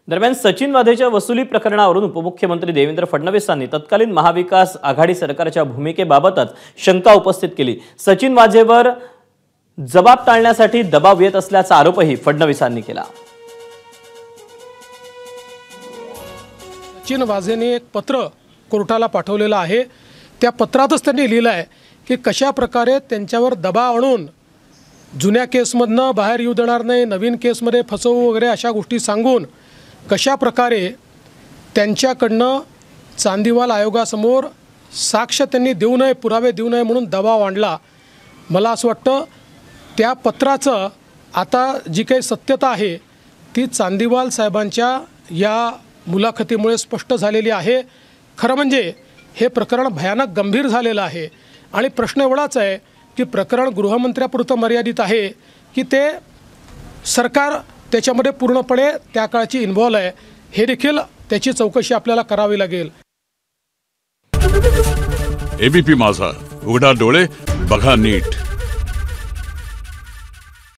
दरम्यान सचिन वाझेच्या वसुली प्रकरणावरून उपमुख्यमंत्री देवेंद्र फडणवीसांनी तत्कालीन महाविकास आघाडी सरकारच्या भूमिकेबाबतच शंका उपस्थित केली। सचिन वाझेवर जबाब टाळण्यासाठी दबाव येत असल्याचा आरोपही फडणवीसांनी केला। सचिन वाझेने एक पत्र कोर्टाला पाठवलेलं आहे। त्या पत्रातच त्यांनी लिहिलं आहे की कशा प्रकारे त्यांच्यावर दबाव आणून जुन्या केसमधनं बाहेर येऊ देणार नाही, नवीन केसमध्ये फसवू वगैरे अशा गोष्टी सांगून कशा प्रकारे त्यांच्याकडनं चांदीवाल आयोगासमोर साक्ष त्यांनी देऊ नये, पुरावे देऊ नये म्हणून दबाव आणला। मला असं वाटतं त्या पत्राचं आता जी काही सत्यता आहे ती चांदीवाल साहेबांच्या या मुलाखतीमुळे स्पष्ट झालेली आहे। खरं म्हणजे हे प्रकरण भयानक गंभीर झालेलं आहे आणि प्रश्न एवढाच आहे की प्रकरण गृहमंत्र्यापुरतं मर्यादित आहे की ते सरकार त्याच्यामध्ये पूर्णपणे त्या काळची इन्व्हॉल्व आहे, हे देखील त्याची चौकशी आपल्याला करावी लागेल। एबीपी माझा, उघडा डोळे बघा नीट।